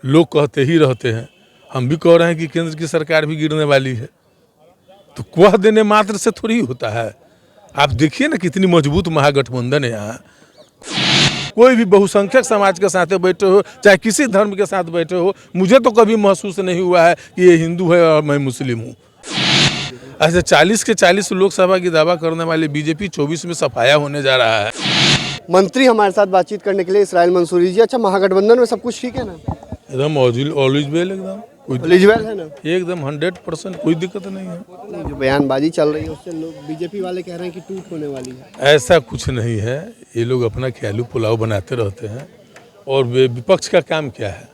लोग कहते ही रहते हैं, हम भी कह रहे हैं कि केंद्र की सरकार भी गिरने वाली है। तो कह देने मात्र से थोड़ी होता है। आप देखिए ना कितनी मजबूत महागठबंधन है यहाँ। कोई भी बहुसंख्यक समाज के साथ बैठे हो, चाहे किसी धर्म के साथ बैठे हो, मुझे तो कभी महसूस नहीं हुआ है कि ये हिंदू है और मैं मुस्लिम हूँ। ऐसे 40 के 40 लोकसभा की दावा करने वाले बीजेपी 24 में सफाया होने जा रहा है। मंत्री हमारे साथ बातचीत करने के लिए इसराइल मंसूरी जी। अच्छा, महागठबंधन में सब कुछ ठीक है ना? एकदम ऑलवेज वेल, एकदम एलिजिबल है ना? एकदम 100% कोई दिक्कत नहीं है। जो बयानबाजी चल रही है उससे लोग बीजेपी वाले कह रहे हैं कि टूट होने वाली है। ऐसा कुछ नहीं है, ये लोग अपना ख्यालू पुलाव बनाते रहते हैं। और विपक्ष का काम क्या है?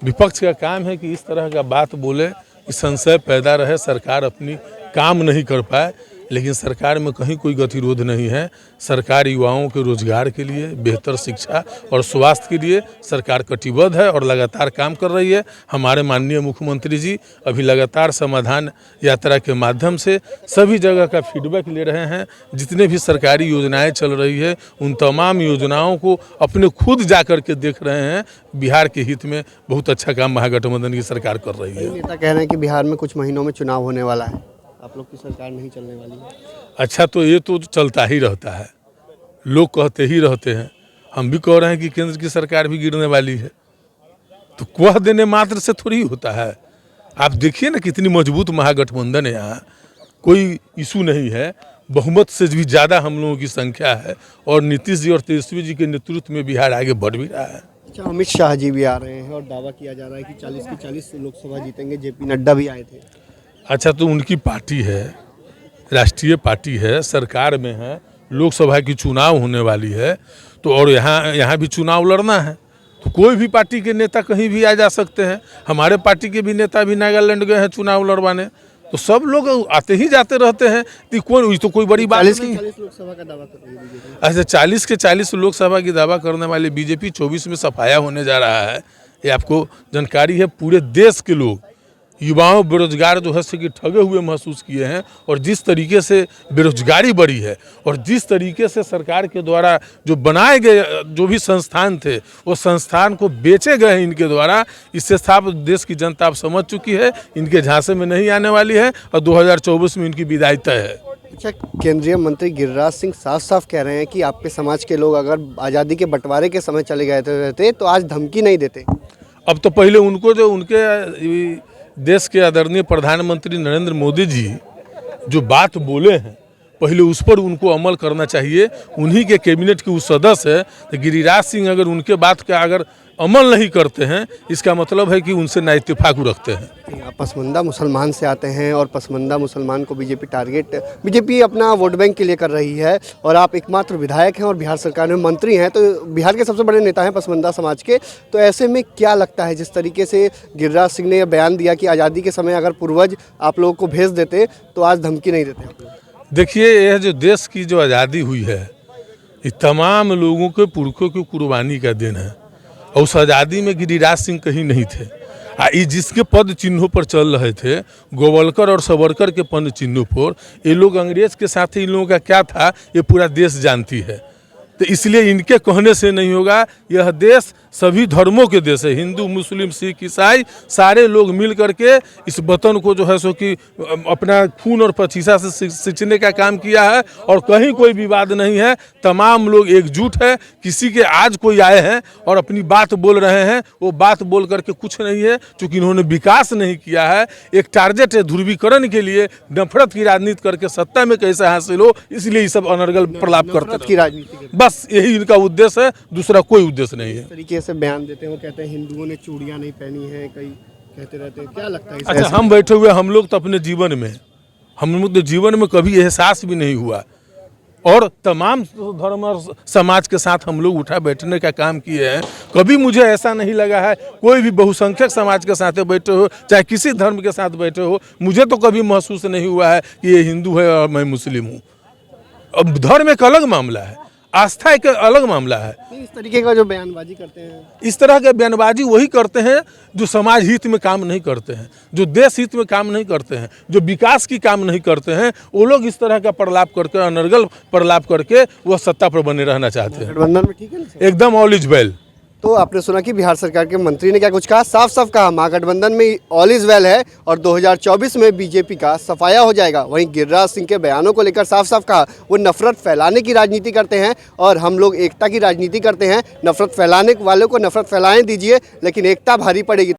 विपक्ष का काम है कि इस तरह का बात बोले कि संशय पैदा रहे, सरकार अपनी काम नहीं कर पाए। लेकिन सरकार में कहीं कोई गतिरोध नहीं है। सरकार युवाओं के रोजगार के लिए, बेहतर शिक्षा और स्वास्थ्य के लिए सरकार कटिबद्ध है और लगातार काम कर रही है। हमारे माननीय मुख्यमंत्री जी अभी लगातार समाधान यात्रा के माध्यम से सभी जगह का फीडबैक ले रहे हैं। जितने भी सरकारी योजनाएं चल रही है उन तमाम योजनाओं को अपने खुद जा कर के देख रहे हैं। बिहार के हित में बहुत अच्छा काम महागठबंधन की सरकार कर रही है। नेता कह रहे हैं कि बिहार में कुछ महीनों में चुनाव होने वाला है, आप लोग की सरकार नहीं चलने वाली है। अच्छा, तो ये तो चलता ही रहता है, लोग कहते ही रहते हैं। हम भी कह रहे हैं कि केंद्र की सरकार भी गिरने वाली है। तो कह देने मात्र से थोड़ी होता है। आप देखिए ना कितनी मजबूत महागठबंधन है यहाँ। कोई इशू नहीं है। बहुमत से भी ज़्यादा हम लोगों की संख्या है और नीतीश जी और तेजस्वी जी के नेतृत्व में बिहार आगे बढ़ भी रहा है। अच्छा, अमित शाह जी भी आ रहे हैं और दावा किया जा रहा है कि 40 की 40 लोकसभा जीतेंगे। जेपी नड्डा भी आए थे। अच्छा, तो उनकी पार्टी है, राष्ट्रीय पार्टी है, सरकार में है, लोकसभा की चुनाव होने वाली है। तो और यहाँ भी चुनाव लड़ना है तो कोई भी पार्टी के नेता कहीं भी आ जा सकते हैं। हमारे पार्टी के भी नेता भी नागालैंड गए हैं चुनाव लड़वाने। तो सब लोग आते ही जाते रहते हैं। तो कोई बड़ी बात नहीं है। 40 लोकसभा का दावा कर रही है बीजेपी। ऐसे 40 के 40 लोकसभा की दावा करने वाले बीजेपी 24 में सफाया होने जा रहा है। ये आपको जानकारी है। पूरे देश के लोग, युवाओं, बेरोजगार जो है कि ठगे हुए महसूस किए हैं। और जिस तरीके से बेरोजगारी बढ़ी है और जिस तरीके से सरकार के द्वारा जो बनाए गए जो भी संस्थान थे वो संस्थान को बेचे गए हैं इनके द्वारा, इससे साफ देश की जनता अब समझ चुकी है इनके झांसे में नहीं आने वाली है और 2024 में इनकी विदाई तय है। अच्छा, केंद्रीय मंत्री गिरिराज सिंह साफ साफ कह रहे हैं कि आपके समाज के लोग अगर आज़ादी के बंटवारे के समय चले गए रहते तो आज धमकी नहीं देते। अब तो पहले उनको जो उनके देश के आदरणीय प्रधानमंत्री नरेंद्र मोदी जी जो बात बोले हैं पहले उस पर उनको अमल करना चाहिए। उन्हीं के कैबिनेट के उस सदस्य है तो गिरिराज सिंह अगर उनके बात का अगर अमल नहीं करते हैं इसका मतलब है कि उनसे ना इत्तेफाक रखते हैं। आप पसमानदा मुसलमान से आते हैं और पसमानदा मुसलमान को बीजेपी अपना वोट बैंक के लिए कर रही है और आप एकमात्र विधायक हैं और बिहार सरकार में मंत्री हैं, तो बिहार के सबसे बड़े नेता हैं पसमानदा समाज के। तो ऐसे में क्या लगता है, जिस तरीके से गिरिराज सिंह ने यह बयान दिया कि आज़ादी के समय अगर पूर्वज आप लोगों को भेज देते तो आज धमकी नहीं देते आप लोग? देखिए, यह जो देश की जो आज़ादी हुई है ये तमाम लोगों के पुरखों की कुर्बानी का दिन है। और उस आज़ादी में गिरिराज सिंह कहीं नहीं थे। ये जिसके पद चिन्हों पर चल रहे थे, गोवलकर और सावरकर के पद चिन्हों पर, ये लोग अंग्रेज के साथ इन लोगों का क्या था ये पूरा देश जानती है। तो इसलिए इनके कहने से नहीं होगा। यह देश सभी धर्मों के देश है, हिंदू, मुस्लिम, सिख, ईसाई, सारे लोग मिल करके इस वतन को जो है सो कि अपना खून और पसीना से सींचने का काम किया है। और कहीं कोई विवाद नहीं है, तमाम लोग एकजुट है। किसी के आज कोई आए हैं और अपनी बात बोल रहे हैं, वो बात बोल करके कुछ नहीं है, क्योंकि इन्होंने विकास नहीं किया है। एक टारगेट है ध्रुवीकरण के लिए, नफरत की राजनीति करके सत्ता में कैसे हासिल हो, इसलिए ये सब अनर्गल प्रलाप करते की राजनीति, बस यही इनका उद्देश्य है, दूसरा कोई उद्देश्य नहीं है। तरीके से बयान देते हैं, वो कहते हैं हिंदुओं ने चूड़ियां नहीं पहनी है, कई कहते रहते हैं। क्या लगता है? अच्छा, हम बैठे हुए हम लोग तो अपने जीवन में, हम लोग तो जीवन में कभी एहसास भी नहीं हुआ और तमाम धर्म और समाज के साथ हम लोग उठा बैठने का काम किए हैं। कभी मुझे ऐसा नहीं लगा है कोई भी बहुसंख्यक समाज के साथ बैठे हो, चाहे किसी धर्म के साथ बैठे हो, मुझे तो कभी महसूस नहीं हुआ है कि ये हिंदू है और मैं मुस्लिम हूँ। अब धर्म एक अलग मामला है, आस्था एक अलग मामला है। इस तरीके का जो बयानबाजी करते हैं, इस तरह के बयानबाजी वही करते हैं जो समाज हित में काम नहीं करते हैं, जो देश हित में काम नहीं करते हैं, जो विकास की काम नहीं करते हैं। वो लोग इस तरह का प्रलाप करके, अनर्गल प्रलाप करके वह सत्ता पर बने रहना चाहते हैं। गठबंधन में ठीक है ना? एकदम ऑल इज वेल। तो आपने सुना कि बिहार सरकार के मंत्री ने क्या कुछ कहा। साफ साफ कहा महागठबंधन में ऑल इज वेल है और 2024 में बीजेपी का सफाया हो जाएगा। वहीं गिरिराज सिंह के बयानों को लेकर साफ साफ कहा वो नफरत फैलाने की राजनीति करते हैं और हम लोग एकता की राजनीति करते हैं। नफरत फैलाने वालों को नफरत फैलाने दीजिए, लेकिन एकता भारी पड़ेगी।